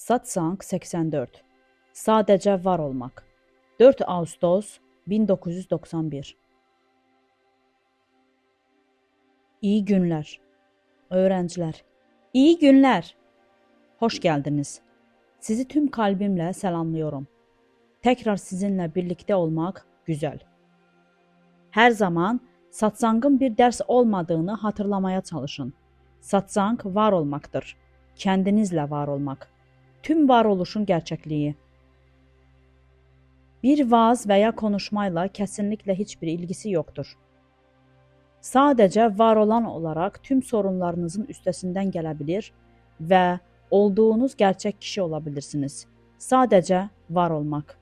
Satsang 84. Sadəcə var olmaq. 4 Ağustos 1991. İyi günlər. Öğrenciler. İyi günlər. Hoş geldiniz. Sizi tüm kalbimle selamlıyorum. Tekrar sizinle birlikte olmak güzel. Her zaman satsangın bir ders olmadığını hatırlamaya çalışın. Satsang var olmaktır. Kendinizle var olmak. Tüm varoluşun gerçekliği. Bir vaaz veya konuşmayla kesinlikle hiçbir ilgisi yoktur. Sadece var olan olarak tüm sorunlarınızın üstesinden gelebilir ve olduğunuz gerçek kişi olabilirsiniz. Sadece var olmak.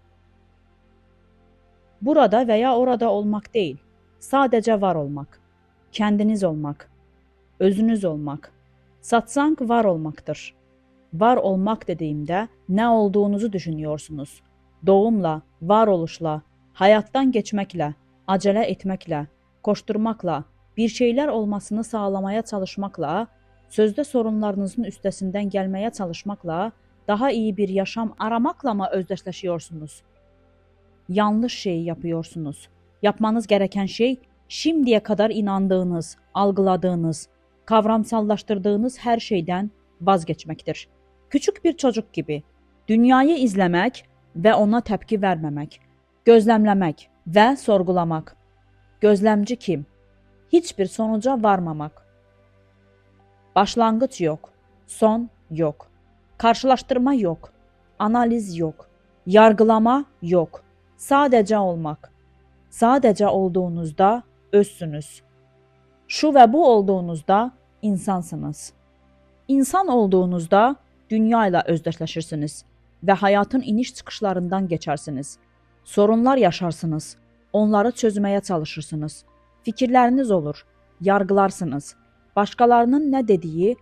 Burada veya orada olmak değil, sadece var olmak. Kendiniz olmak, özünüz olmak. Satsang var olmaktır. Var olmak dediğimde ne olduğunuzu düşünüyorsunuz. Doğumla, varoluşla, hayattan geçmekle, acele etmekle, koşturmakla, bir şeyler olmasını sağlamaya çalışmakla, sözde sorunlarınızın üstesinden gelmeye çalışmakla, daha iyi bir yaşam aramakla mı özdeşleşiyorsunuz? Yanlış şeyi yapıyorsunuz. Yapmanız gereken şey şimdiye kadar inandığınız, algıladığınız, kavramsallaştırdığınız her şeyden vazgeçmektir. Küçük bir çocuk gibi dünyayı izlemek ve ona tepki vermemek, gözlemlemek ve sorgulamak. Gözlemci kim? Hiçbir sonuca varmamak. Başlangıç yok, son yok. Karşılaştırma yok, analiz yok, yargılama yok. Sadece olmak. Sadece olduğunuzda özsünüz. Şu ve bu olduğunuzda insansınız. İnsan olduğunuzda dünyayla özdeşleşirsiniz ve hayatın iniş çıkışlarından geçersiniz. Sorunlar yaşarsınız, onları çözmeye çalışırsınız. Fikirleriniz olur, yargılarsınız. Başkalarının ne dediği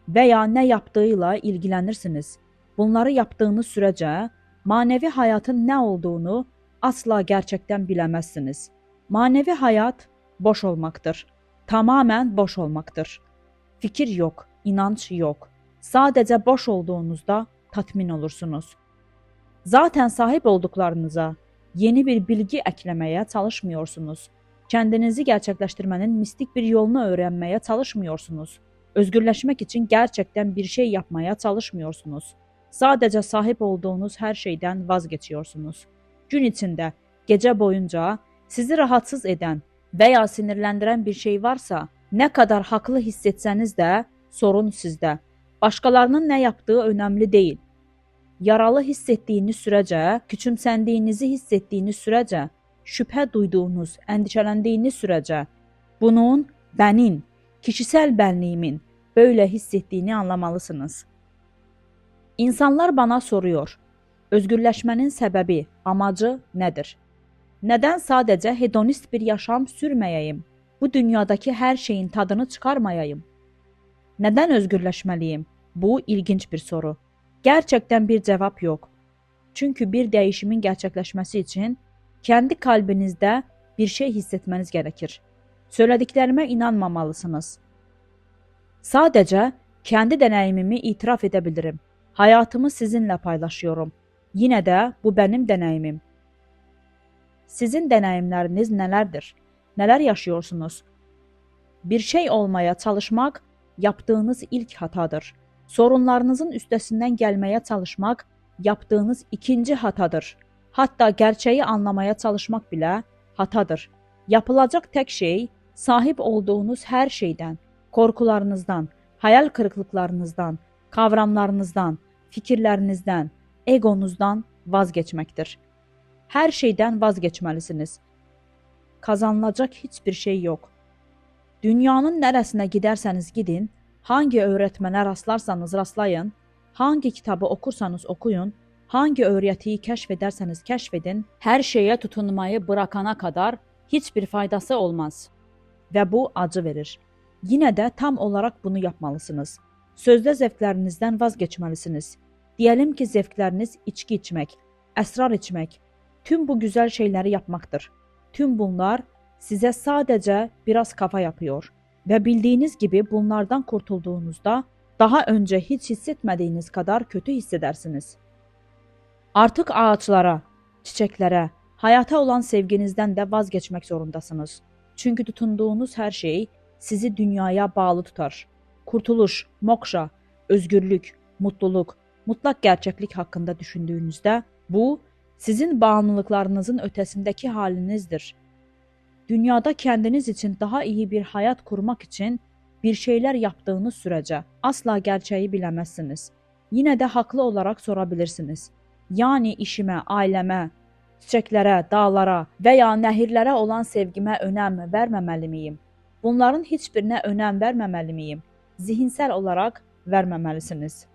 veya ne yaptığıyla ilgilenirsiniz. Bunları yaptığınız sürece manevi hayatın ne olduğunu asla gerçekten bilemezsiniz. Manevi hayat boş olmaktır. Tamamen boş olmaktır. Fikir yok, inanç yok. Sadece boş olduğunuzda tatmin olursunuz. Zaten sahip olduklarınıza yeni bir bilgi eklemeye çalışmıyorsunuz. Kendinizi gerçekleştirmenin mistik bir yolunu öğrenmeye çalışmıyorsunuz. Özgürleşmek için gerçekten bir şey yapmaya çalışmıyorsunuz. Sadece sahip olduğunuz her şeyden vazgeçiyorsunuz. Gün içinde, gece boyunca sizi rahatsız eden veya sinirlendiren bir şey varsa, ne kadar haklı hissetseniz de sorun sizde. Başkalarının ne yaptığı önemli değil. Yaralı hissettiğiniz sürece, küçümsendiğinizi hissettiğiniz sürece, şüphe duyduğunuz, endişelendiğiniz sürece, bunun benim, kişisel benliğimin böyle hissettiğini anlamalısınız. İnsanlar bana soruyor, özgürleşmenin sebebi, amacı nedir? Neden sadece hedonist bir yaşam sürmeyeyim? Bu dünyadaki her şeyin tadını çıkarmayayım? Neden özgürleşmeliyim? Bu ilginç bir soru. Gerçekten bir cevap yok. Çünkü bir değişimin gerçekleşmesi için kendi kalbinizde bir şey hissetmeniz gerekir. Söylediklerime inanmamalısınız. Sadece kendi deneyimimi itiraf edebilirim. Hayatımı sizinle paylaşıyorum. Yine de bu benim deneyimim. Sizin deneyimleriniz nelerdir? Neler yaşıyorsunuz? Bir şey olmaya çalışmak yaptığınız ilk hatadır. Sorunlarınızın üstesinden gelmeye çalışmak yaptığınız ikinci hatadır. Hatta gerçeği anlamaya çalışmak bile hatadır. Yapılacak tek şey sahip olduğunuz her şeyden, korkularınızdan, hayal kırıklıklarınızdan, kavramlarınızdan, fikirlerinizden, egonuzdan vazgeçmektir. Her şeyden vazgeçmelisiniz. Kazanılacak hiçbir şey yok. Dünyanın neresine giderseniz gidin, hangi öğretmene rastlarsanız rastlayın, hangi kitabı okursanız okuyun, hangi öğretiyi keşfederseniz keşfedin, her şeye tutunmayı bırakana kadar hiçbir faydası olmaz. Ve bu acı verir. Yine de tam olarak bunu yapmalısınız. Sözde zevklerinizden vazgeçmelisiniz. Diyelim ki zevkleriniz içki içmek, esrar içmek, tüm bu güzel şeyleri yapmaktır. Tüm bunlar size sadece biraz kafa yapıyor ve bildiğiniz gibi bunlardan kurtulduğunuzda Daha önce hiç hissetmediğiniz kadar kötü hissedersiniz. Artık ağaçlara, çiçeklere, hayata olan sevginizden de vazgeçmek zorundasınız. Çünkü tutunduğunuz her şey sizi dünyaya bağlı tutar. Kurtuluş, mokşa, özgürlük, mutluluk, mutlak gerçeklik hakkında düşündüğünüzde bu sizin bağımlılıklarınızın ötesindeki halinizdir. Dünyada kendiniz için daha iyi bir hayat kurmak için bir şeyler yaptığınız sürece asla gerçeği bilemezsiniz. Yine de haklı olarak sorabilirsiniz. Yani işime, aileme, çiçeklere, dağlara veya nehirlere olan sevgime önem vermemeli miyim? Bunların hiçbirine önem vermemeli miyim? Zihinsel olarak vermemelisiniz.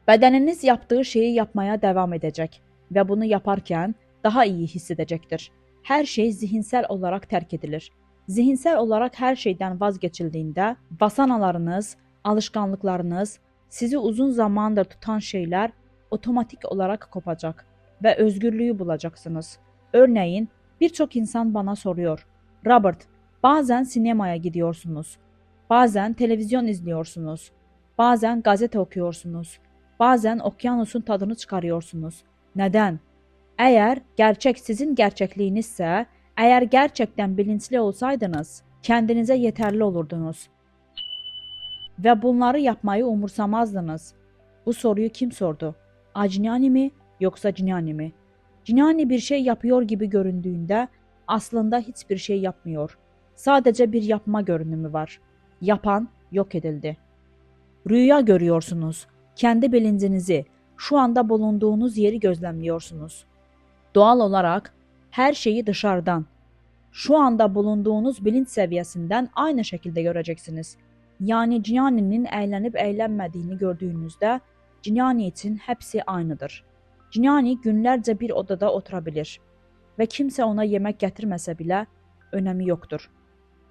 Bedeniniz yaptığı şeyi yapmaya devam edecek ve bunu yaparken daha iyi hissedecektir. Her şey zihinsel olarak terk edilir. Zihinsel olarak her şeyden vazgeçildiğinde vasanalarınız, alışkanlıklarınız, sizi uzun zamandır tutan şeyler otomatik olarak kopacak ve özgürlüğü bulacaksınız. Örneğin birçok insan bana soruyor. Robert, bazen sinemaya gidiyorsunuz, bazen televizyon izliyorsunuz, bazen gazete okuyorsunuz, bazen okyanusun tadını çıkarıyorsunuz. Neden? Eğer gerçek sizin gerçekliğinizse, eğer gerçekten bilinçli olsaydınız, kendinize yeterli olurdunuz ve bunları yapmayı umursamazdınız. Bu soruyu kim sordu? Acniani mi yoksa Cinani mi? Cinani bir şey yapıyor gibi göründüğünde aslında hiçbir şey yapmıyor. Sadece bir yapma görünümü var. Yapan yok edildi. Rüya görüyorsunuz. Kendi bilincinizi, şu anda bulunduğunuz yeri gözlemliyorsunuz. Doğal olarak her şeyi dışarıdan, şu anda bulunduğunuz bilinç seviyesinden aynı şekilde göreceksiniz. Yani Cinani'nin eğlenip eğlenmediğini gördüğünüzde Cinani için hepsi aynıdır. Cinani günlerce bir odada oturabilir ve kimse ona yemek getirmese bile önemi yoktur.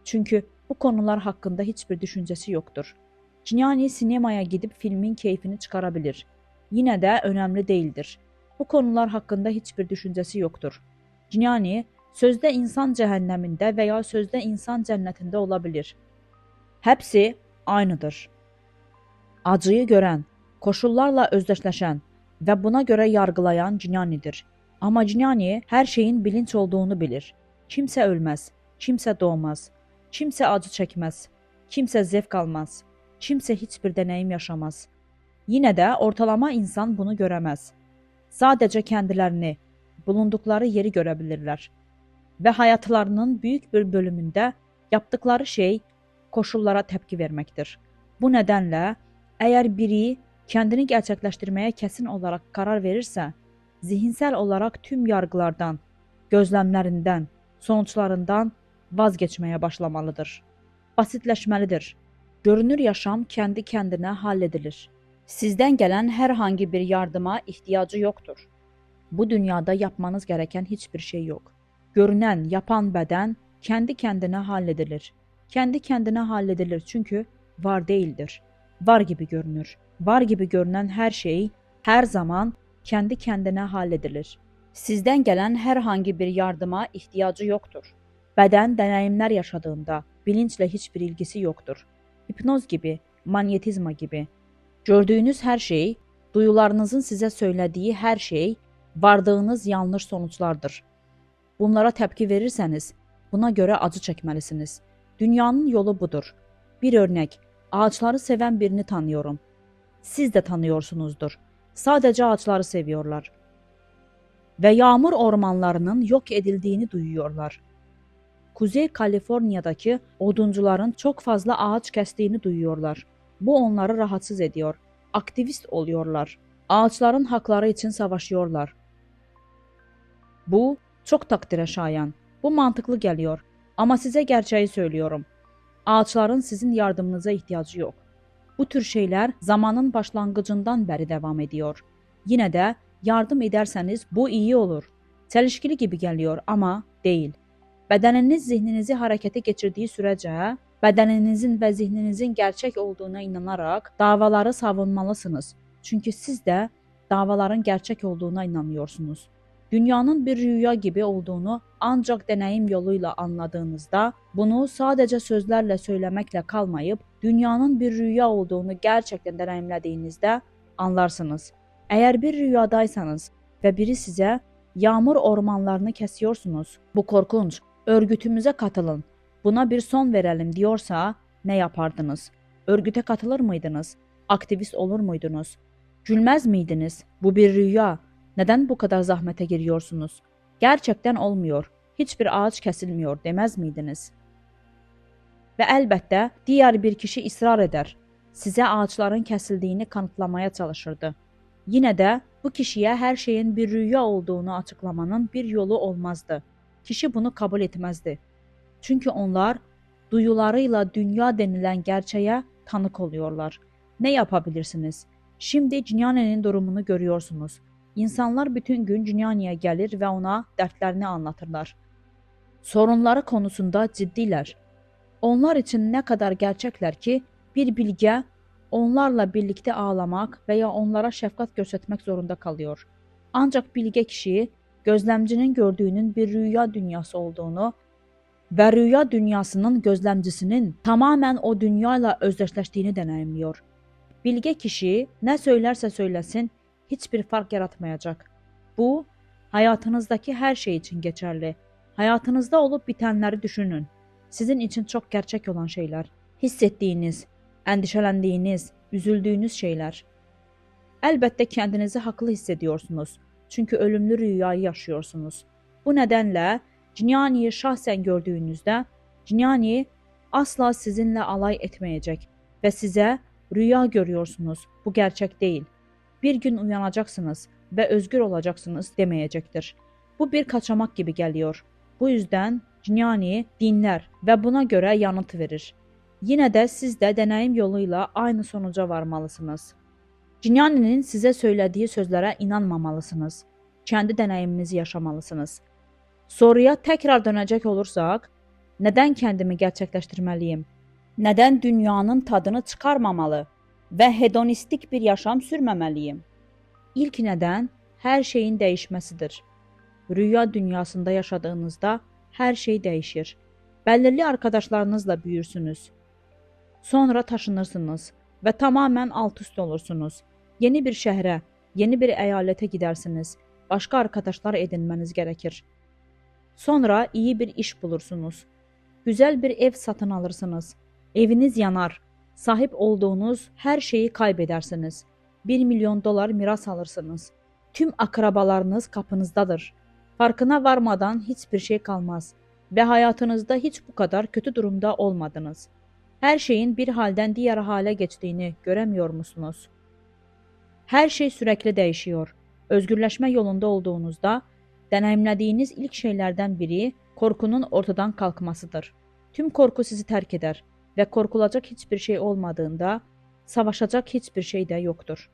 Çünkü bu konular hakkında hiçbir düşüncesi yoktur. Cinani sinemaya gidip filmin keyfini çıkarabilir. Yine de önemli değildir. Bu konular hakkında hiçbir düşüncesi yoktur. Cinani, sözde insan cehenneminde veya sözde insan cennetinde olabilir. Hepsi aynıdır. Acıyı gören, koşullarla özdeşleşen ve buna göre yargılayan Cinani'dir. Ama Cinani her şeyin bilinç olduğunu bilir. Kimse ölmez, kimse doğmaz, kimse acı çekmez, kimse zevk almaz, kimse hiçbir deneyim yaşamaz. Yine de ortalama insan bunu göremez. Sadece kendilerini, bulundukları yeri görebilirler. Ve hayatlarının büyük bir bölümünde yaptıkları şey koşullara tepki vermektir. Bu nedenle eğer biri kendini gerçekleştirmeye kesin olarak karar verirse, zihinsel olarak tüm yargılardan, gözlemlerinden, sonuçlarından vazgeçmeye başlamalıdır. Basitleşmelidir. Görünür yaşam kendi kendine halledilir. Sizden gelen herhangi bir yardıma ihtiyacı yoktur. Bu dünyada yapmanız gereken hiçbir şey yok. Görünen, yapan beden kendi kendine halledilir. Kendi kendine halledilir çünkü var değildir. Var gibi görünür. Var gibi görünen her şey her zaman kendi kendine halledilir. Sizden gelen herhangi bir yardıma ihtiyacı yoktur. Beden deneyimler yaşadığında bilinçle hiçbir ilgisi yoktur. Hipnoz gibi, manyetizma gibi. Gördüğünüz her şey, duyularınızın size söylediği her şey, vardığınız yanlış sonuçlardır. Bunlara tepki verirseniz, buna göre acı çekmelisiniz. Dünyanın yolu budur. Bir örnek, ağaçları seven birini tanıyorum. Siz de tanıyorsunuzdur. Sadece ağaçları seviyorlar. Ve yağmur ormanlarının yok edildiğini duyuyorlar. Kuzey Kaliforniya'daki oduncuların çok fazla ağaç kestiğini duyuyorlar. Bu onları rahatsız ediyor. Aktivist oluyorlar. Ağaçların hakları için savaşıyorlar. Bu çok takdire şayan. Bu mantıklı geliyor. Ama size gerçeği söylüyorum. Ağaçların sizin yardımınıza ihtiyacı yok. Bu tür şeyler zamanın başlangıcından beri devam ediyor. Yine de yardım ederseniz bu iyi olur. Çelişkili gibi geliyor ama değil. Bedeniniz zihninizi harekete geçirdiği sürece, bedeninizin ve zihninizin gerçek olduğuna inanarak davaları savunmalısınız. Çünkü siz de davaların gerçek olduğuna inanıyorsunuz. Dünyanın bir rüya gibi olduğunu ancak deneyim yoluyla anladığınızda, bunu sadece sözlerle söylemekle kalmayıp dünyanın bir rüya olduğunu gerçekten deneyimlediğinizde anlarsınız. Eğer bir rüyadaysanız ve biri size yağmur ormanlarını kesiyorsunuz, bu korkunç, örgütümüze katılın, buna bir son verelim diyorsa ne yapardınız? Örgüte katılır mıydınız? Aktivist olur muydunuz? Gülmez miydiniz? Bu bir rüya. Neden bu kadar zahmete giriyorsunuz? Gerçekten olmuyor. Hiçbir ağaç kesilmiyor demez miydiniz? Ve elbette diğer bir kişi ısrar eder. Size ağaçların kesildiğini kanıtlamaya çalışırdı. Yine de bu kişiye her şeyin bir rüya olduğunu açıklamanın bir yolu olmazdı. Kişi bunu kabul etmezdi. Çünkü onlar duyularıyla dünya denilen gerçeğe tanık oluyorlar. Ne yapabilirsiniz? Şimdi Cinyani'nin durumunu görüyorsunuz. İnsanlar bütün gün Cinyani'ye gelir ve ona dertlerini anlatırlar. Sorunları konusunda ciddiler. Onlar için ne kadar gerçekler ki bir bilge onlarla birlikte ağlamak veya onlara şefkat göstermek zorunda kalıyor. Ancak bilge kişi gözlemcinin gördüğünün bir rüya dünyası olduğunu ve rüya dünyasının gözlemcisinin tamamen o dünyayla özdeşleştiğini deneyimliyor. Bilge kişi ne söylerse söylesin hiçbir fark yaratmayacak. Bu hayatınızdaki her şey için geçerli. Hayatınızda olup bitenleri düşünün. Sizin için çok gerçek olan şeyler, hissettiğiniz, endişelendiğiniz, üzüldüğünüz şeyler. Elbette kendinizi haklı hissediyorsunuz. Çünkü ölümlü rüyayı yaşıyorsunuz. Bu nedenle Cinyani'yi şahsen gördüğünüzde Cinyani asla sizinle alay etmeyecek ve size rüya görüyorsunuz, bu gerçek değil. Bir gün uyanacaksınız ve özgür olacaksınız demeyecektir. Bu bir kaçamak gibi geliyor. Bu yüzden Cinyani dinler ve buna göre yanıt verir. Yine de siz de deneyim yoluyla aynı sonuca varmalısınız. Cinyani'nin size söylediği sözlere inanmamalısınız. Kendi deneyiminizi yaşamalısınız. Soruya tekrar dönecek olursak, neden kendimi gerçekleştirmeliyim? Neden dünyanın tadını çıkarmamalı ve hedonistik bir yaşam sürmemeliyim? İlk neden her şeyin değişmesidir. Rüya dünyasında yaşadığınızda her şey değişir. Belirli arkadaşlarınızla büyürsünüz. Sonra taşınırsınız ve tamamen alt üst olursunuz. Yeni bir şehre, yeni bir eyalete gidersiniz. Başka arkadaşlar edinmeniz gerekir. Sonra iyi bir iş bulursunuz. Güzel bir ev satın alırsınız. Eviniz yanar. Sahip olduğunuz her şeyi kaybedersiniz. 1 milyon dolar miras alırsınız. Tüm akrabalarınız kapınızdadır. Farkına varmadan hiçbir şey kalmaz ve hayatınızda hiç bu kadar kötü durumda olmadınız. Her şeyin bir halden diğer hale geçtiğini göremiyor musunuz? Her şey sürekli değişiyor. Özgürleşme yolunda olduğunuzda deneyimlediğiniz ilk şeylerden biri korkunun ortadan kalkmasıdır. Tüm korku sizi terk eder ve korkulacak hiçbir şey olmadığında savaşacak hiçbir şey de yoktur.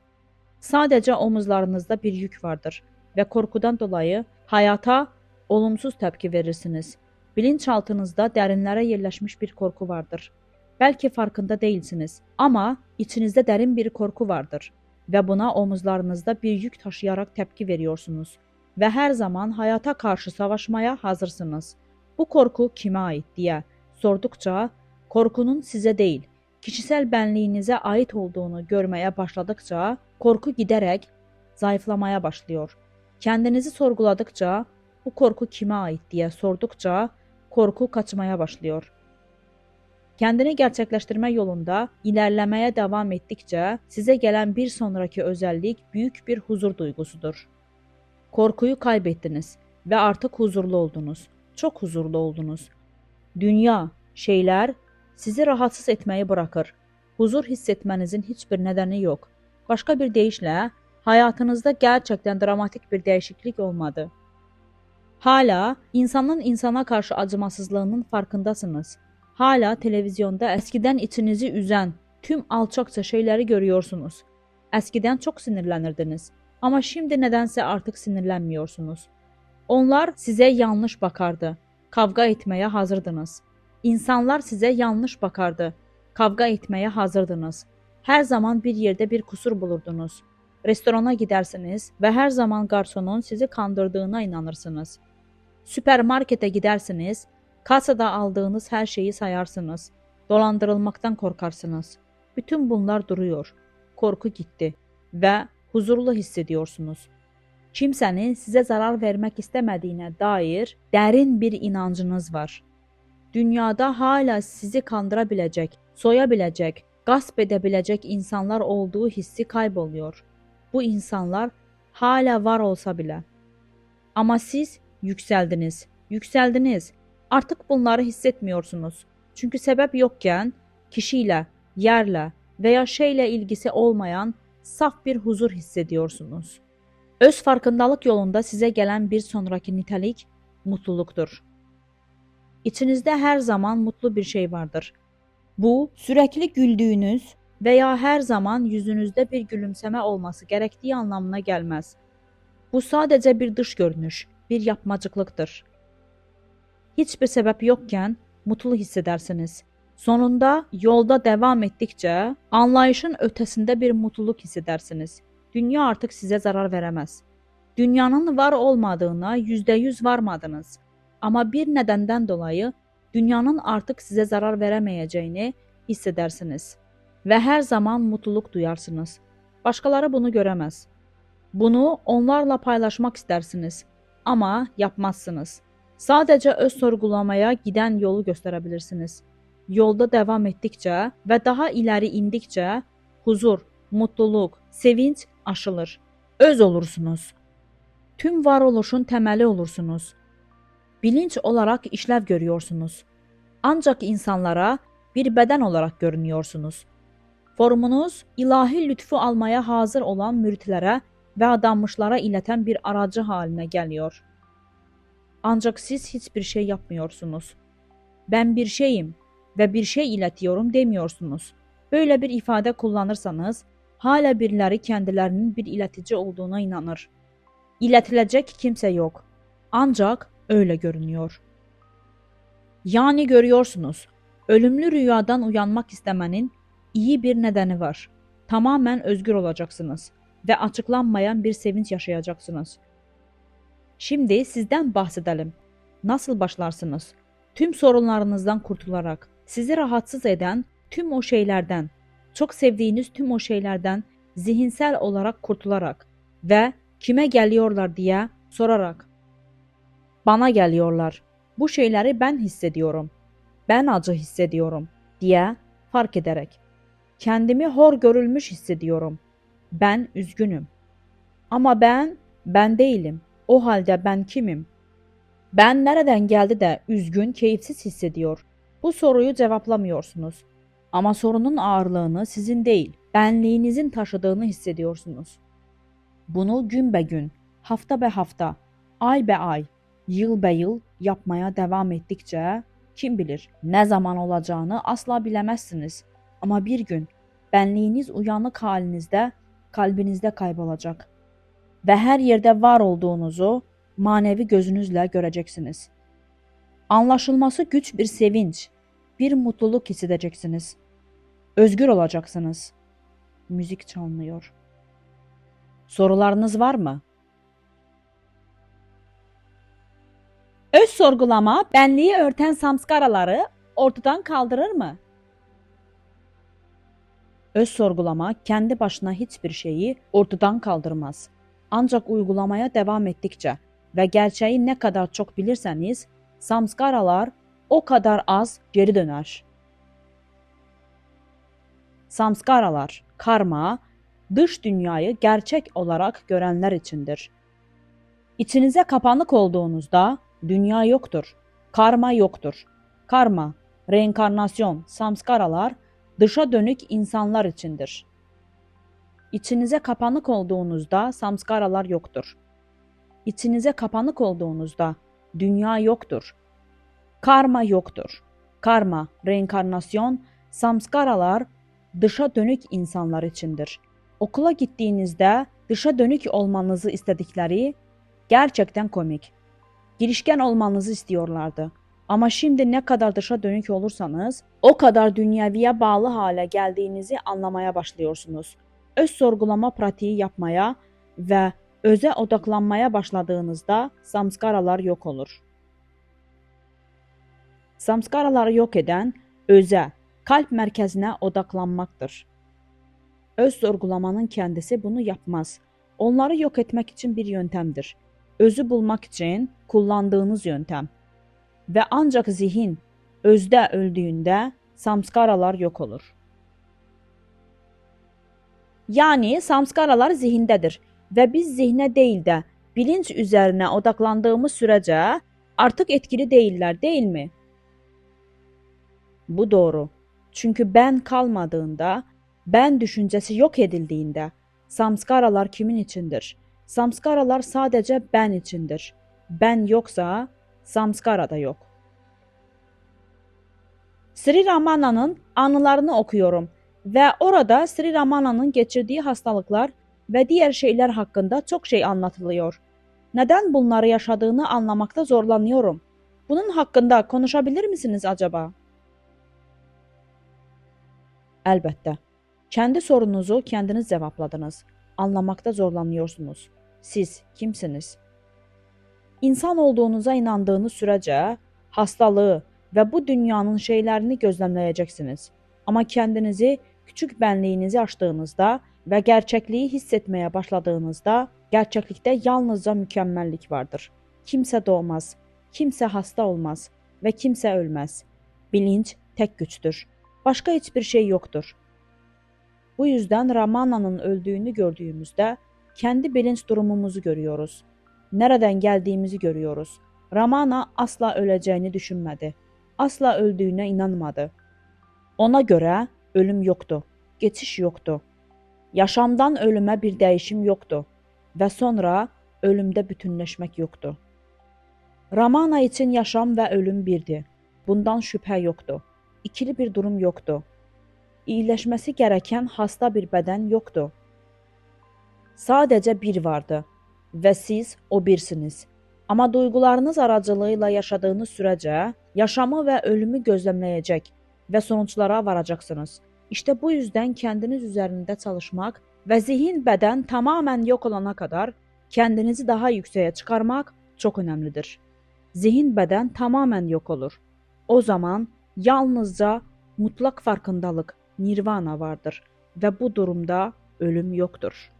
Sadece omuzlarınızda bir yük vardır ve korkudan dolayı hayata olumsuz tepki verirsiniz. Bilinçaltınızda derinlere yerleşmiş bir korku vardır. Belki farkında değilsiniz ama içinizde derin bir korku vardır ve buna omuzlarınızda bir yük taşıyarak tepki veriyorsunuz ve her zaman hayata karşı savaşmaya hazırsınız. Bu korku kime ait diye sordukça korkunun size değil, kişisel benliğinize ait olduğunu görmeye başladıkça korku giderek zayıflamaya başlıyor. Kendinizi sorguladıkça bu korku kime ait diye sordukça korku kaçmaya başlıyor. Kendini gerçekleştirme yolunda ilerlemeye devam ettikçe size gelen bir sonraki özellik büyük bir huzur duygusudur. Korkuyu kaybettiniz ve artık huzurlu oldunuz. Çok huzurlu oldunuz. Dünya, şeyler sizi rahatsız etmeyi bırakır. Huzur hissetmenizin hiçbir nedeni yok. Başka bir deyişle hayatınızda gerçekten dramatik bir değişiklik olmadı. Hala insanın insana karşı acımasızlığının farkındasınız. Hala televizyonda eskiden içinizi üzen tüm alçakça şeyleri görüyorsunuz. Eskiden çok sinirlenirdiniz ama şimdi nedense artık sinirlenmiyorsunuz. Onlar size yanlış bakardı. Kavga etmeye hazırdınız. İnsanlar size yanlış bakardı. Kavga etmeye hazırdınız. Her zaman bir yerde bir kusur bulurdunuz. Restorana gidersiniz ve her zaman garsonun sizi kandırdığına inanırsınız. Süpermarkete gidersiniz, kasada aldığınız her şeyi sayarsınız. dolandırılmaktan korkarsınız. Bütün bunlar duruyor. Korku gitti ve huzurlu hissediyorsunuz. Kimsenin size zarar vermek istemediğine dair derin bir inancınız var. Dünyada hala sizi kandırabilecek, soyabilecek, gasp edebilecek insanlar olduğu hissi kayboluyor. Bu insanlar hala var olsa bile. Ama siz yükseldiniz, yükseldiniz. Artık bunları hissetmiyorsunuz. Çünkü sebep yokken kişiyle, yerle veya şeyle ilgisi olmayan saf bir huzur hissediyorsunuz. Öz farkındalık yolunda size gelen bir sonraki nitelik mutluluktur. İçinizde her zaman mutlu bir şey vardır. Bu, sürekli güldüğünüz veya her zaman yüzünüzde bir gülümseme olması gerektiği anlamına gelmez. Bu sadece bir dış görünüş, bir yapmacıklıktır. Hiçbir sebep yokken mutlu hissedersiniz. Sonunda yolda devam ettikçe anlayışın ötesinde bir mutluluk hissedersiniz. Dünya artık size zarar veremez. Dünyanın var olmadığına %100 varmadınız. Ama bir nedenden dolayı dünyanın artık size zarar veremeyeceğini hissedersiniz. Ve her zaman mutluluk duyarsınız. Başkaları bunu göremez. Bunu onlarla paylaşmak istersiniz. Ama yapmazsınız. Sadece öz sorgulamaya giden yolu gösterebilirsiniz. Yolda devam ettikçe ve daha ileri indikçe huzur, mutluluk, sevinç aşılır. Öz olursunuz. Tüm varoluşun temeli olursunuz. Bilinç olarak işlev görüyorsunuz. Ancak insanlara bir beden olarak görünüyorsunuz. Formunuz ilahi lütfu almaya hazır olan müritlere ve adanmışlara ileten bir aracı haline geliyor. Ancak siz hiçbir şey yapmıyorsunuz. Ben bir şeyim ve bir şey iletiyorum demiyorsunuz. Böyle bir ifade kullanırsanız hala birileri kendilerinin bir iletici olduğuna inanır. İletilecek kimse yok. Ancak öyle görünüyor. Yani görüyorsunuz, ölümlü rüyadan uyanmak istemenin iyi bir nedeni var. Tamamen özgür olacaksınız ve açıklanmayan bir sevinç yaşayacaksınız. Şimdi sizden bahsedelim. Nasıl başlarsınız? Tüm sorunlarınızdan kurtularak, sizi rahatsız eden tüm o şeylerden, çok sevdiğiniz tüm o şeylerden zihinsel olarak kurtularak ve kime geliyorlar diye sorarak. Bana geliyorlar. Bu şeyleri ben hissediyorum. Ben acı hissediyorum diye fark ederek. Kendimi hor görülmüş hissediyorum. Ben üzgünüm. Ama ben değilim. O halde ben kimim? Ben nereden geldi de üzgün, keyifsiz hissediyor? Bu soruyu cevaplamıyorsunuz. Ama sorunun ağırlığını sizin değil, benliğinizin taşıdığını hissediyorsunuz. Bunu gün be gün, hafta be hafta, ay be ay, yıl be yıl yapmaya devam ettikçe kim bilir ne zaman olacağını asla bilemezsiniz. Ama bir gün benliğiniz uyanık halinizde, kalbinizde kaybolacak ve her yerde var olduğunuzu manevi gözünüzle göreceksiniz. Anlaşılması güç bir sevinç, bir mutluluk hissedeceksiniz. Özgür olacaksınız. Müzik çalınıyor. Sorularınız var mı? Öz sorgulama benliği örten samskaraları ortadan kaldırır mı? Öz sorgulama kendi başına hiçbir şeyi ortadan kaldırmaz. Ancak uygulamaya devam ettikçe ve gerçeği ne kadar çok bilirseniz, samskaralar o kadar az geri döner. Samskaralar, karma, dış dünyayı gerçek olarak görenler içindir. İçinize kapanık olduğunuzda dünya yoktur, karma yoktur. Karma, reenkarnasyon, samskaralar dışa dönük insanlar içindir. İçinize kapanık olduğunuzda samskaralar yoktur. İçinize kapanık olduğunuzda dünya yoktur. Karma yoktur. Karma, reenkarnasyon, samskaralar dışa dönük insanlar içindir. Okula gittiğinizde dışa dönük olmanızı istedikleri gerçekten komik. Girişken olmanızı istiyorlardı. Ama şimdi ne kadar dışa dönük olursanız o kadar dünyaviye bağlı hale geldiğinizi anlamaya başlıyorsunuz. Öz sorgulama pratiği yapmaya ve öze odaklanmaya başladığınızda samskaralar yok olur. Samskaraları yok eden öze, Kalp mərkəzinə odaqlanmaqdır. Öz sorgulamanın kəndisi bunu yapmaz. Onları yok etmək için bir yöntemdir. Özü bulmak için kullandığınız yöntem. Ve ancak zihin özdə öldüğünde samskaralar yok olur. Yani samskaralar zihindədir ve biz zihne değil de bilinç üzerine odaklandığımız sürece artık etkili değiller, değil mi? Bu doğru. Çünkü ben kalmadığında, ben düşüncesi yok edildiğinde samskaralar kimin içindir? Samskaralar sadece ben içindir. Ben yoksa samskara da yok. Sri Ramana'nın anılarını okuyorum ve orada Sri Ramana'nın geçirdiği hastalıklar ve diğer şeyler hakkında çok şey anlatılıyor. Neden bunları yaşadığını anlamakta zorlanıyorum. Bunun hakkında konuşabilir misiniz acaba? Əlbəttə. Kendi sorunuzu kendiniz cevapladınız. Anlamakta zorlanıyorsunuz. Siz kimsiniz? İnsan olduğunuza inandığınız sürece hastalığı ve bu dünyanın şeylerini gözlemleyeceksiniz. Ama kendinizi, küçük benliğinizi aştığınızda ve gerçekliği hissetmeye başladığınızda gerçeklikte yalnızca mükemmellik vardır. Kimse doğmaz, kimse hasta olmaz ve kimse ölmez. Bilinç tek güçtür. Başka hiçbir şey yoktur. Bu yüzden Ramana'nın öldüğünü gördüğümüzde kendi bilinç durumumuzu görüyoruz. Nereden geldiğimizi görüyoruz. Ramana asla öleceğini düşünmedi. Asla öldüğüne inanmadı. Ona göre ölüm yoktu. Geçiş yoktu. Yaşamdan ölüme bir değişim yoktu. Ve sonra ölümde bütünleşmek yoktu. Ramana için yaşam ve ölüm birdi. Bundan şüphe yoktu. İkili bir durum yoktu. İyileşmesi gereken hasta bir beden yoktu. Sadece bir vardı ve siz o birsiniz. Ama duygularınız aracılığıyla yaşadığınız sürece yaşamı ve ölümü gözlemleyecek ve sonuçlara varacaksınız. İşte bu yüzden kendiniz üzerinde çalışmak ve zihin beden tamamen yok olana kadar kendinizi daha yükseğe çıkarmak çok önemlidir. Zihin beden tamamen yok olur. O zaman yalnızca mutlak farkındalık, nirvana vardır ve bu durumda ölüm yoktur.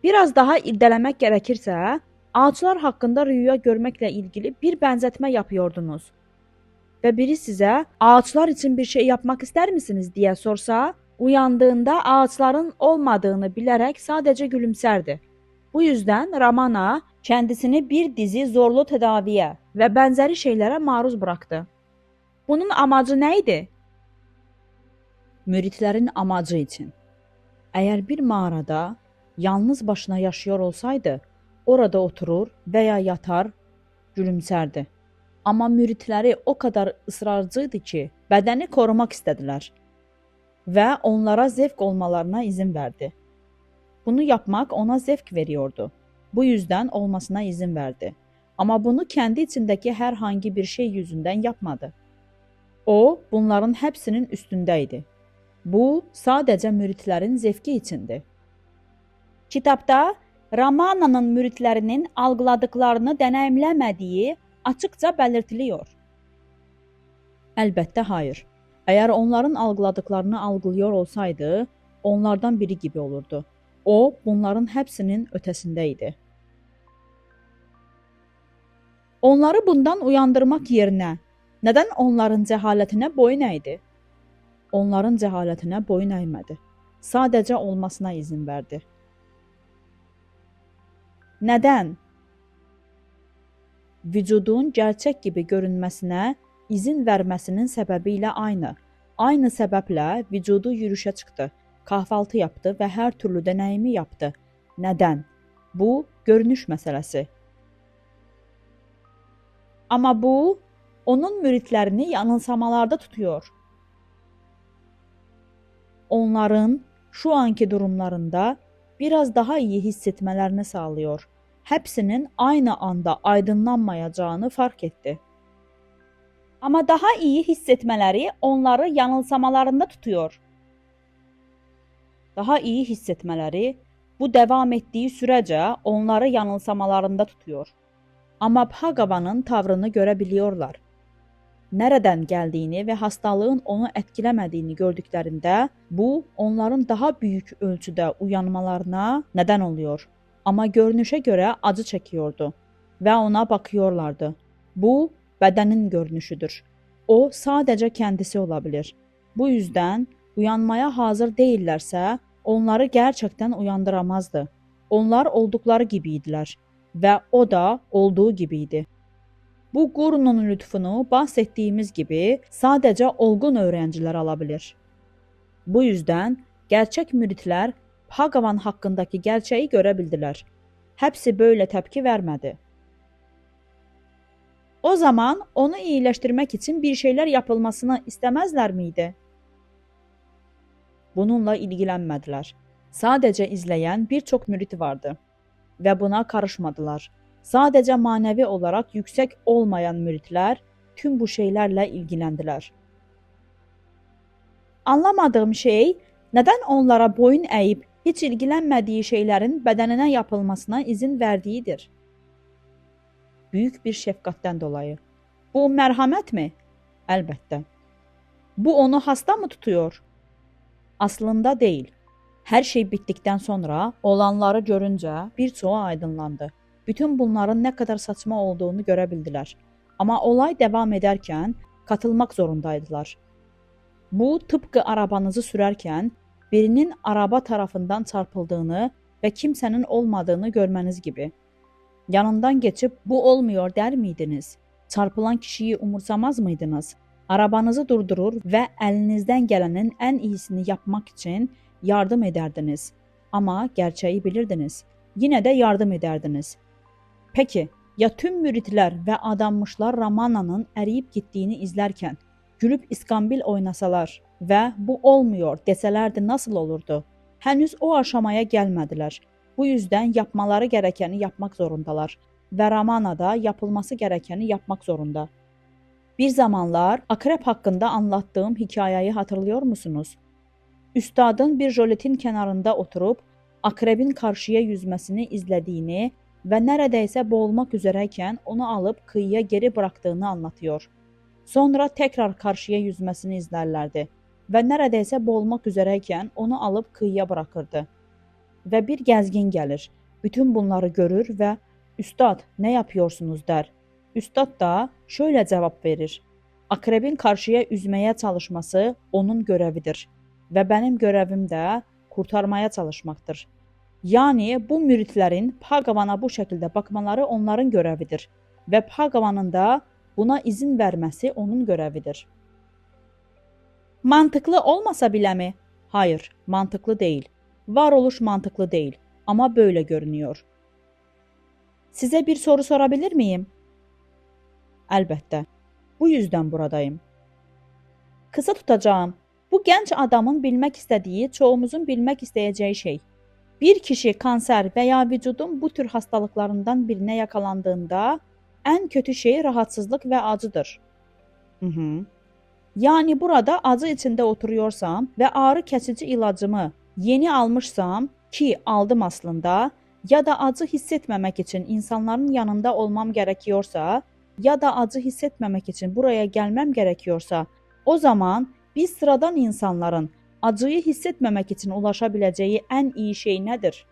Biraz daha irdelemek gerekirse, ağaçlar hakkında rüya görmekle ilgili bir benzetme yapıyordunuz. Ve biri size ağaçlar için bir şey yapmak ister misiniz diye sorsa, uyandığında ağaçların olmadığını bilerek sadece gülümserdi. Bu yüzden Ramana kendisini bir dizi zorlu tedaviye ve benzeri şeylere maruz bıraktı. Bunun amacı neydi? Müritlerin amacı için. Eğer bir mağarada yalnız başına yaşıyor olsaydı, orada oturur veya yatar, gülümserdi. Ama müritleri o kadar ısrarcıydı ki, bedeni korumak istediler ve onlara zevk olmalarına izin verdi. Bunu yapmak ona zevk veriyordu. Bu yüzden olmasına izin verdi. Ama bunu kendi içindeki herhangi bir şey yüzünden yapmadı. O, bunların hepsinin üstündeydi. Bu, sadece müritlerin zevki içindi. Kitapta Ramana'nın müritlerinin algıladıklarını deneyimlemediği açıkça belirtiliyor. Elbette hayır. Eğer onların algıladıklarını algılıyor olsaydı, onlardan biri gibi olurdu. O, bunların hepsinin ötesindeydi. Onları bundan uyandırmak yerine, neden onların cehaletine boyun eğdi? Onların cehaletine boyun eğmedi. Sadece olmasına izin verdi. Neden? Vücudun gerçek gibi görünmesine izin vermesinin sebebiyle aynı. Aynı sebeple vücudu yürüyüşe çıktı, kahvaltı yaptı ve her türlü deneyimi yaptı. Neden? Bu görünüş meselesi. Ama bu onun müritlerini yanılsamalarda tutuyor. Onların şu anki durumlarında biraz daha iyi hissetmelerini sağlıyor. Hepsinin aynı anda aydınlanmayacağını fark etti. Ama daha iyi hissetmeleri onları yanılsamalarında tutuyor. Daha iyi hissetmeleri bu devam ettiği sürece onları yanılsamalarında tutuyor. Ama Bhagavan'ın tavrını görebiliyorlar. nereden gəldiyini və hastalığın onu etkiləmədiyini gördüklərində bu onların daha büyük ölçüdə uyanmalarına neden oluyor. Ama görünüşe göre acı çekiyordu ve ona bakıyorlardı. Bu bedenin görünüşüdür. O sadece kendisi olabilir. Bu yüzden uyanmaya hazır değillerse onları gerçekten uyandıramazdı. Onlar oldukları gibiydiler ve o da olduğu gibiydi. Bu Guru'nun lütfunu bahsettiğimiz gibi sadece olgun öğrenciler alabilir. Bu yüzden gerçek müritler Bhagavan hakkındaki gerçeği görebildiler. Hepsi böyle tepki vermedi. O zaman onu iyileştirmek için bir şeyler yapılmasını istemezler miydi? Bununla ilgilenmediler. Sadece izleyen birçok mürit vardı ve buna karışmadılar. Sadece manevi olarak yüksek olmayan müritler tüm bu şeylerle ilgilendiler. Anlamadığım şey, neden onlara boyun eğip hiç ilgilenmediği şeylerin bedenine yapılmasına izin verdiğidir. Büyük bir şefkatten dolayı. Bu merhamet mi? Elbette. Bu onu hasta mı tutuyor? Aslında değil. Her şey bittikten sonra olanları görünce birçoğu aydınlandı. Bütün bunların ne kadar saçma olduğunu görebildiler. Ama olay devam ederken katılmak zorundaydılar. Bu tıpkı arabanızı sürerken birinin araba tarafından çarpıldığını ve kimsenin olmadığını görmeniz gibi. Yanından geçip bu olmuyor der miydiniz? Çarpılan kişiyi umursamaz mıydınız? Arabanızı durdurur ve elinizden gelenin en iyisini yapmak için yardım ederdiniz. Ama gerçeği bilirdiniz. Yine de yardım ederdiniz. Peki ya tüm müritler ve adanmışlar Ramana'nın eriyip gittiğini izlerken gülüp iskambil oynasalar ve bu olmuyor deselerdi nasıl olurdu? Henüz o aşamaya gelmediler. Bu yüzden yapmaları gerekeni yapmak zorundalar ve Ramana da yapılması gerekeni yapmak zorunda. Bir zamanlar akrep hakkında anlattığım hikayeyi hatırlıyor musunuz? Üstadın bir jöletin kenarında oturup akrebin karşıya yüzmesini izlediğini ve neredeyse boğulmak üzereyken onu alıp kıyıya geri bıraktığını anlatıyor. Sonra tekrar karşıya yüzmesini izlerlerdi ve neredeyse boğulmak üzereyken onu alıp kıyıya bırakırdı. Ve bir gezgin gelir, bütün bunları görür ve "Üstad, ne yapıyorsunuz?" der. Üstad da şöyle cevap verir: "Akrebin karşıya üzmeye çalışması onun görevidir ve benim görevim de kurtarmaya çalışmaktır." Yani bu müritlerin Bhagavan'a bu şekilde bakmaları onların görevidir ve Bhagavan'ın da buna izin vermesi onun görevidir. Mantıklı olmasa bile mi? Hayır, mantıklı değil. Varoluş mantıklı değil ama böyle görünüyor. Size bir soru sorabilir miyim? Elbette. Bu yüzden buradayım. Kısa tutacağım. Bu genç adamın bilmek istediği, çoğumuzun bilmek isteyeceği şey. Bir kişi kanser veya vücudun bu tür hastalıklarından birine yakalandığında en kötü şey rahatsızlık ve acıdır. Yani burada acı içinde oturuyorsam ve ağrı kesici ilacımı yeni almışsam ki aldım aslında ya da acı hissetmemek için insanların yanında olmam gerekiyorsa ya da acı hissetmemek için buraya gelmem gerekiyorsa o zaman biz sıradan insanların acıyı hissetmemek için ulaşabileceği en iyi şey nedir?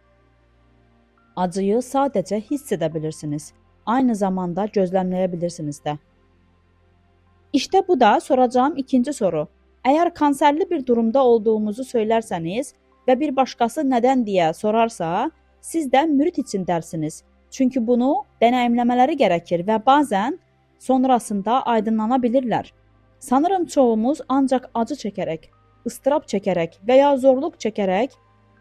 Acıyı sadece hissedebilirsiniz. Aynı zamanda gözlemleyebilirsiniz de. İşte bu da soracağım ikinci soru. Eğer kanserli bir durumda olduğumuzu söylerseniz ve bir başkası neden diye sorarsa siz de mürit için dersiniz. Çünkü bunu deneyimlemeleri gerekir ve bazen sonrasında aydınlanabilirler. Sanırım çoğumuz ancak acı çekerek, ıstırap çekerek veya zorluk çekerek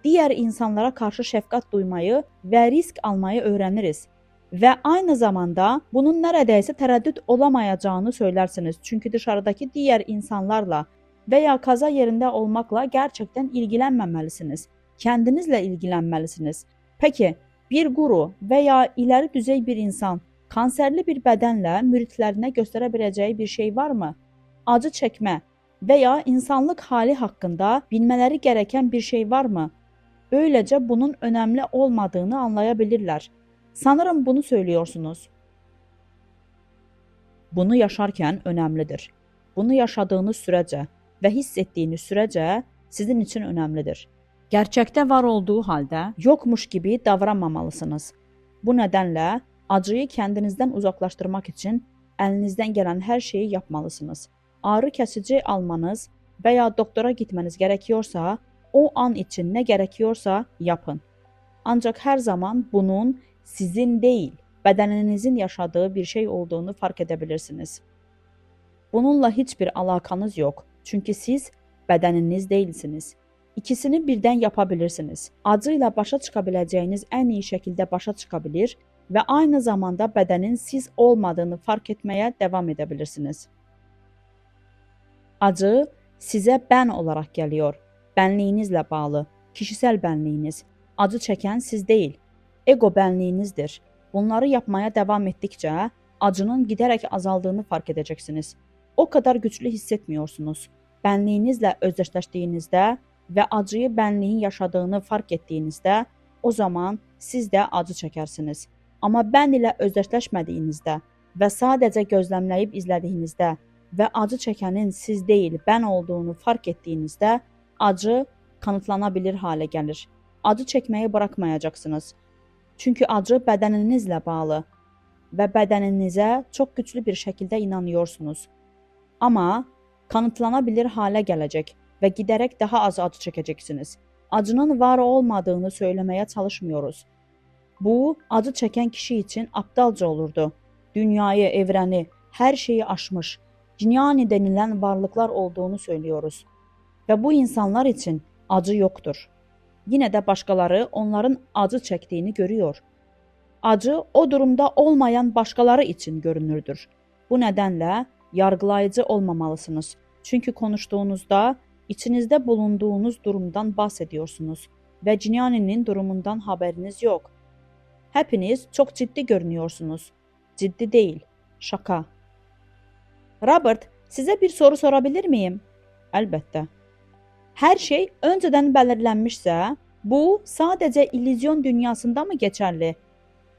diğer insanlara karşı şefkat duymayı ve risk almayı öğreniriz. Ve aynı zamanda bunun neredeyse tereddüt olamayacağını söylersiniz. Çünkü dışarıdaki diğer insanlarla veya kaza yerinde olmakla gerçekten ilgilenmemelisiniz. Kendinizle ilgilenmelisiniz. Peki bir guru veya ileri düzey bir insan kanserli bir bedenle müritlerine gösterebileceği bir şey var mı? Acı çekme veya insanlık hali hakkında bilmeleri gereken bir şey var mı? Böylece bunun önemli olmadığını anlayabilirler. Sanırım bunu söylüyorsunuz. Bunu yaşarkən önəmlidir. Bunu yaşadığınız sürəcə və hiss etdiyiniz sürəcə sizin için önəmlidir. Gerçəkdə var olduğu halda yokmuş gibi davranmamalısınız. Bu nədənlə acıyı kendinizdən uzaqlaşdırmaq için əlinizdən gələn hər şeyi yapmalısınız. Ağrı kəsici almanız və ya doktora gitmeniz gerekiyorsa, o an için ne gerekiyorsa yapın. Ancaq hər zaman bunun sizin değil, bədəninizin yaşadığı bir şey olduğunu fark edebilirsiniz. Bununla hiçbir alakanız yok. Çünkü siz bədəniniz değilsiniz. İkisini birdən yapabilirsiniz. Acıyla başa çıkabileceğiniz en iyi şekilde başa çıkabilir ve aynı zamanda bədənin siz olmadığını fark etmeye devam edebilirsiniz. Acı size ben olarak geliyor. Benliğinizle bağlı, kişisel benliğiniz. Acı çeken siz değil, ego benliğinizdir. Bunları yapmaya devam ettikçe acının giderek azaldığını fark edeceksiniz. O kadar güçlü hissetmiyorsunuz. Benliğinizle özdeşleştiğinizde ve acıyı benliğin yaşadığını fark ettiğinizde o zaman siz de acı çekersiniz. Ama ben ile özdeşleşmediğinizde ve sadece gözlemleyip izlediğinizde ve acı çekenin siz değil ben olduğunu fark ettiğinizde acı kanıtlanabilir hale gelir. Acı çekmeyi bırakmayacaksınız. Çünkü acı bədəninizlə bağlı və bədəninizə çok güçlü bir şekilde inanıyorsunuz. Ama kanıtlanabilir hale gelecek ve giderek daha az acı çekeceksiniz. Acının var olmadığını söylemeye çalışmıyoruz. Bu, acı çeken kişi için aptalca olurdu. Dünyayı, evreni, her şeyi aşmış, cinyani denilen varlıklar olduğunu söylüyoruz. Ve bu insanlar için acı yoktur. Yine de başkaları onların acı çektiğini görüyor. Acı o durumda olmayan başkaları için görünürdür. Bu nedenle yargılayıcı olmamalısınız. Çünkü konuştuğunuzda içinizde bulunduğunuz durumdan bahsediyorsunuz ve Cinyani'nin durumundan haberiniz yok. Hepiniz çok ciddi görünüyorsunuz. Ciddi değil, şaka. Robert, size bir soru sorabilir miyim? Elbette. Her şey önceden belirlenmişse, bu sadece illüzyon dünyasında mı geçerli?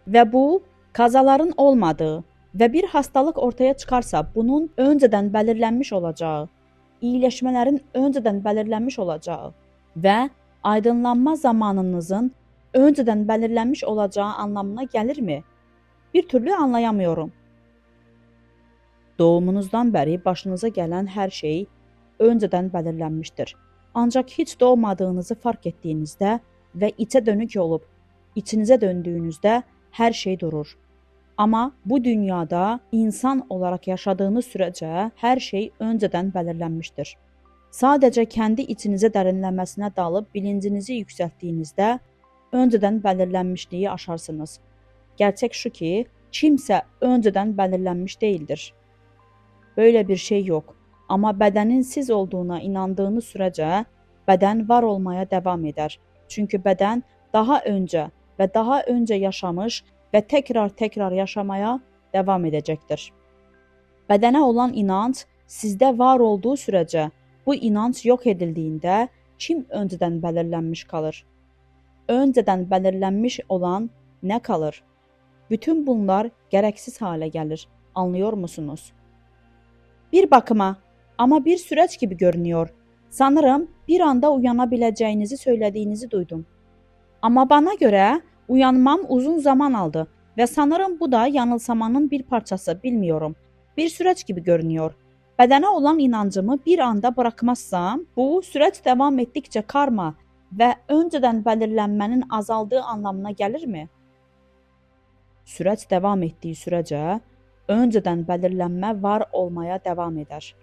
Ve bu kazaların olmadığı ve bir hastalık ortaya çıkarsa bunun önceden belirlenmiş olacağı, iyileşmelerin önceden belirlenmiş olacağı ve aydınlanma zamanınızın önceden belirlenmiş olacağı anlamına gelir mi? Bir türlü anlayamıyorum. Doğumunuzdan beri başınıza gelen her şey önceden belirlenmiştir. Ancak hiç doğmadığınızı fark ettiğinizde ve içe dönük olup içinize döndüğünüzde her şey durur. Ama bu dünyada insan olarak yaşadığınız sürece her şey önceden belirlenmiştir. Sadece kendi içinize derinlemesine dalıp bilincinizi yükselttiğinizde önceden belirlenmişliği aşarsınız. Gerçek şu ki kimse önceden belirlenmiş değildir. Böyle bir şey yok. Ama bedenin siz olduğuna inandığınız sürece beden var olmaya devam eder. Çünkü beden daha önce ve daha önce yaşamış ve tekrar yaşamaya devam edecektir. Bedene olan inanç sizde var olduğu sürece bu inanç yok edildiğinde kim önceden belirlenmiş kalır? Önceden belirlenmiş olan ne kalır? Bütün bunlar gereksiz hale gelir. Anlıyor musunuz? Bir bakıma ama bir süreç gibi görünüyor. Sanırım bir anda uyanabileceğinizi söylediğinizi duydum. Ama bana göre uyanmam uzun zaman aldı ve sanırım bu da yanılsamanın bir parçası, bilmiyorum. Bir süreç gibi görünüyor. Bedene olan inancımı bir anda bırakmazsam bu süreç devam ettikçe karma ve önceden belirlenmenin azaldığı anlamına gelir mi? Süreç devam ettiği sürece önceden belirlenme var olmaya devam eder.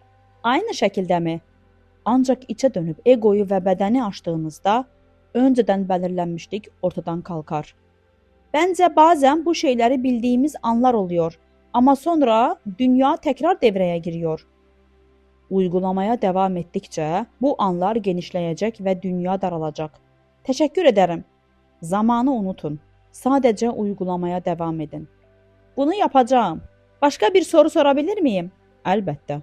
Aynı şekilde mi? Ancak içe dönüp egoyu ve bedeni aştığınızda önceden belirlenmişlik ortadan kalkar. Bence bazen bu şeyleri bildiğimiz anlar oluyor ama sonra dünya tekrar devreye giriyor. Uygulamaya devam ettikçe bu anlar genişleyecek ve dünya daralacak. Teşekkür ederim. Zamanı unutun. Sadece uygulamaya devam edin. Bunu yapacağım. Başka bir soru sorabilir miyim? Elbette.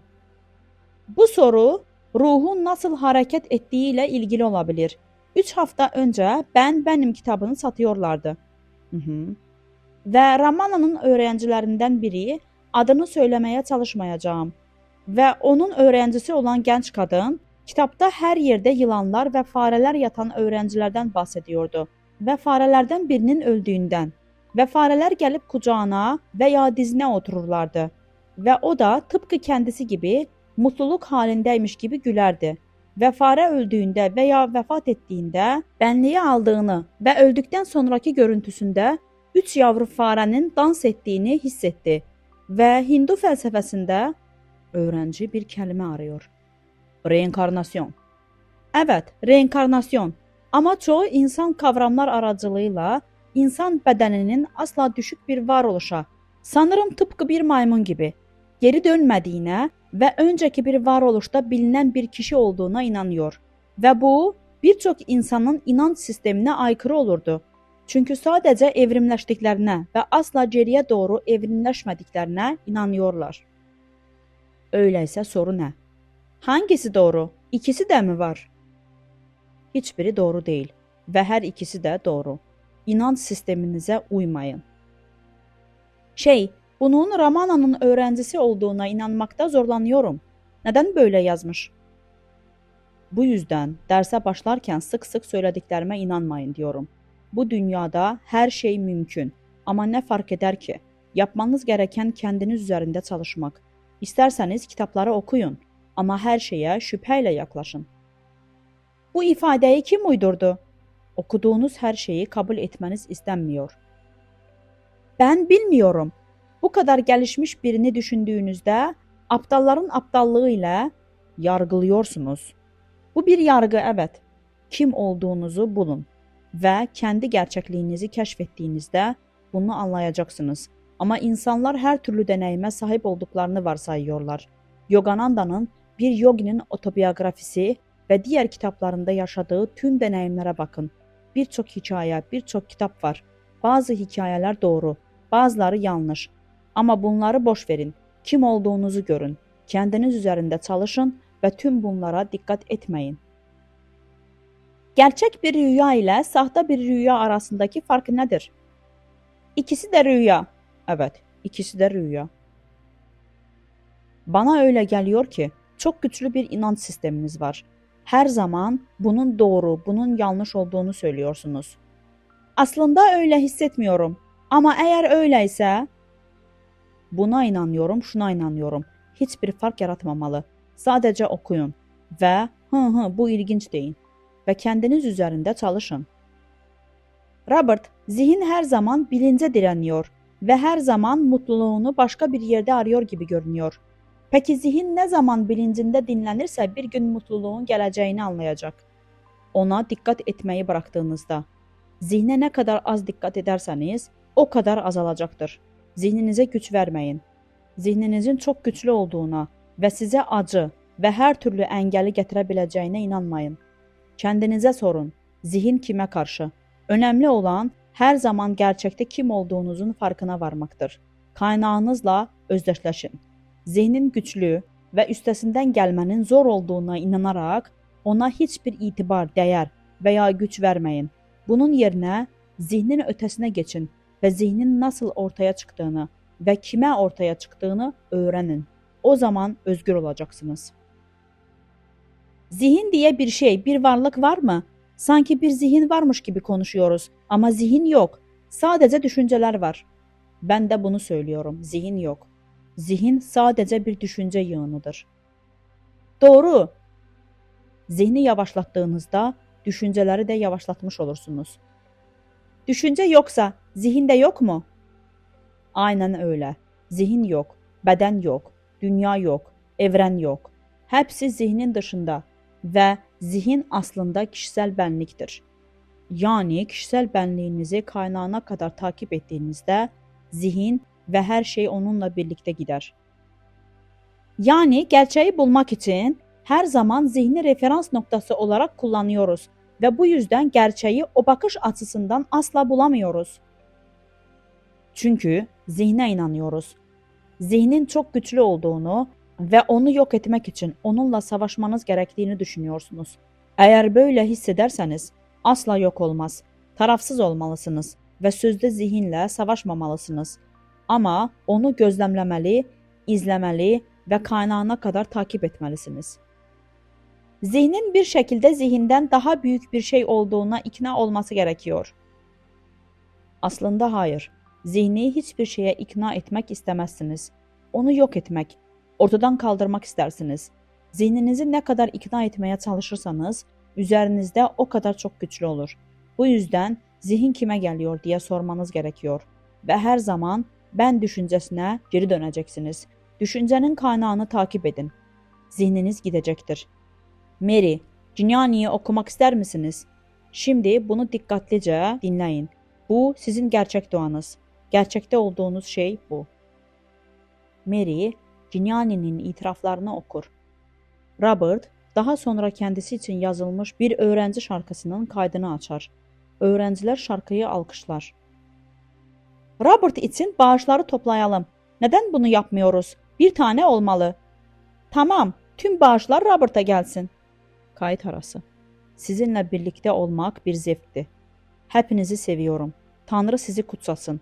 Bu soru ruhun nasıl hareket ettiğiyle ilgili olabilir. 3 hafta önce benim kitabını satıyorlardı. Ve Ramana'nın öğrencilerinden biri Adını söylemeye çalışmayacağım. Və onun öğrencisi olan gənc qadın kitabda hər yerdə yılanlar və farələr yatan öğrencilərdən bahsediyordu və farələrdən birinin öldüyündən və farələr gəlib qucağına və ya dizinə otururlardı və o da tıpkı kendisi gibi mutluluk halindeymiş gibi gülərdi və fare öldüyündə və ya vəfat etdiyində bənliyi aldığını və öldükdən sonraki görüntüsündə 3 yavru farenin dans etdiyini hiss etdi və Hindu fəlsəfəsində öğrenci bir kəlmə arıyor. Reenkarnasyon. Evet, reenkarnasyon. Ama çoğu insan kavramlar aracılığıyla insan bedeninin asla düşük bir varoluşa, sanırım tıpkı bir maymun gibi, geri dönmediğine ve önceki bir varoluşta bilinen bir kişi olduğuna inanıyor. Ve bu birçok insanın inanç sistemine aykırı olurdu. Çünkü sadece evrimleştiklerine ve asla geriye doğru evrimleşmediklerine inanıyorlar. Öyleyse soru ne? Hangisi doğru? İkisi de mi var? Hiçbiri doğru değil ve her ikisi de doğru. İnanç sisteminize uymayın. Bunun Ramana'nın öğrencisi olduğuna inanmakta zorlanıyorum. Neden böyle yazmış? Bu yüzden derse başlarken sık sık söylediklerime inanmayın diyorum. Bu dünyada her şey mümkün ama ne fark eder ki? Yapmanız gereken kendiniz üzerinde çalışmak. İsterseniz kitapları okuyun ama her şeye şüpheyle yaklaşın. Bu ifadeyi kim uydurdu? Okuduğunuz her şeyi kabul etmeniz istenmiyor. Ben bilmiyorum. Bu kadar gelişmiş birini düşündüğünüzde aptalların aptallığı ile yargılıyorsunuz. Bu bir yargı, evet. Kim olduğunuzu bulun ve kendi gerçekliğinizi keşfettiğinizde bunu anlayacaksınız. Ama insanlar her türlü deneyime sahip olduklarını varsayıyorlar. Yogananda'nın bir yoginin otobiyografisi ve diğer kitaplarında yaşadığı tüm deneyimlere bakın. Birçok hikaye, birçok kitap var. Bazı hikayeler doğru, bazıları yanlış. Ama bunları boş verin. Kim olduğunuzu görün. Kendiniz üzerinde çalışın ve tüm bunlara dikkat etmeyin. Gerçek bir rüya ile sahte bir rüya arasındaki fark nedir? İkisi de rüya. Evet, ikisi de rüya. Bana öyle geliyor ki çok güçlü bir inanç sisteminiz var. Her zaman bunun doğru, bunun yanlış olduğunu söylüyorsunuz. Aslında öyle hissetmiyorum. Ama eğer öyleyse buna inanıyorum, şuna inanıyorum. Hiçbir fark yaratmamalı. Sadece okuyun ve bu ilginç deyin ve kendiniz üzerinde çalışın. Robert, zihin her zaman bilince direniyor ve her zaman mutluluğunu başka bir yerde arıyor gibi görünüyor. Peki zihin ne zaman bilincinde dinlenirse bir gün mutluluğun geleceğini anlayacak. Ona dikkat etmeyi bıraktığınızda, zihne ne kadar az dikkat ederseniz o kadar azalacaktır. Zihninize güç vermeyin. Zihninizin çok güçlü olduğuna ve size acı ve her türlü engeli getirebileceğine inanmayın. Kendinize sorun, zihin kime karşı? Önemli olan her zaman gerçekte kim olduğunuzun farkına varmaktır. Kaynağınızla özdeşleşin. Zihnin güçlü ve üstesinden gelmenin zor olduğuna inanarak ona hiçbir itibar, değer veya güç vermeyin. Bunun yerine zihnin ötesine geçin ve zihnin nasıl ortaya çıktığını ve kime ortaya çıktığını öğrenin. O zaman özgür olacaksınız. Zihin diye bir şey, bir varlık var mı? Sanki bir zihin varmış gibi konuşuyoruz ama zihin yok. Sadece düşünceler var. Ben de bunu söylüyorum. Zihin yok. Zihin sadece bir düşünce yığınıdır. Doğru. Zihni yavaşlattığınızda düşünceleri de yavaşlatmış olursunuz. Düşünce yoksa zihin de yok mu? Aynen öyle. Zihin yok, beden yok, dünya yok, evren yok. Hepsi zihnin dışında ve zihin aslında kişisel benliktir. Yani kişisel benliğinizi kaynağına kadar takip ettiğinizde zihin ve her şey onunla birlikte gider. Yani gerçeği bulmak için her zaman zihni referans noktası olarak kullanıyoruz ve bu yüzden gerçeği o bakış açısından asla bulamıyoruz. Çünkü zihne inanıyoruz. Zihnin çok güçlü olduğunu ve onu yok etmek için onunla savaşmanız gerektiğini düşünüyorsunuz. Eğer böyle hissederseniz asla yok olmaz. Tarafsız olmalısınız ve sözde zihinle savaşmamalısınız. Amma onu gözləmləməli, izləməli və qaynağına kadar takip etməlisiniz. Zihnin bir şekilde zihinden daha büyük bir şey olduğuna ikna olması gerekiyor. Aslında hayır. Zihni hiçbir şeye ikna etmek istemezsiniz. Onu yok etmek, ortadan kaldırmak istersiniz. Zihninizi ne kadar ikna etmeye çalışırsanız, üzerinizde o kadar çok güçlü olur. Bu yüzden zihin kime geliyor diye sormanız gerekiyor. Ve her zaman ben düşüncesine geri döneceksiniz. Düşüncenin kaynağını takip edin. Zihniniz gidecektir. Mary, Cignani'yi okumak ister misiniz? Şimdi bunu dikkatlice dinleyin. Bu sizin gerçek duanız. Gerçekte olduğunuz şey bu. Mary, Cignani'nin itiraflarını okur. Robert, daha sonra kendisi için yazılmış bir öğrenci şarkısının kaydını açar. Öğrenciler şarkıyı alkışlar. Robert için bağışları toplayalım. Neden bunu yapmıyoruz? Bir tane olmalı. Tamam, tüm bağışlar Robert'a gelsin. Kayıt arası. Sizinle birlikte olmak bir zevkti. Hepinizi seviyorum. Tanrı sizi kutsasın.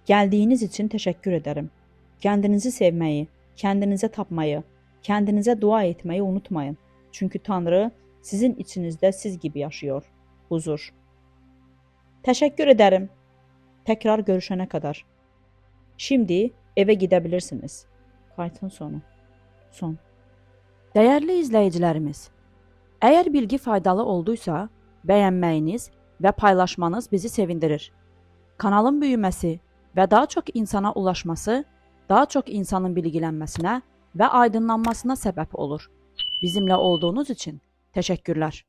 Geldiğiniz için teşekkür ederim. Kendinizi sevmeyi, kendinize tapmayı, kendinize dua etmeyi unutmayın. Çünkü Tanrı sizin içinizde siz gibi yaşıyor. Huzur. Teşekkür ederim. Tekrar görüşene kadar. Şimdi eve gidebilirsiniz. Kayıtın sonu. Son. Değerli izleyicilerimiz, eğer bilgi faydalı olduysa beğenməyiniz ve paylaşmanız bizi sevindirir. Kanalın büyümesi ve daha çok insana ulaşması, daha çok insanın bilgilənməsinə ve aydınlanmasına sebep olur. Bizimle olduğunuz için teşekkürler.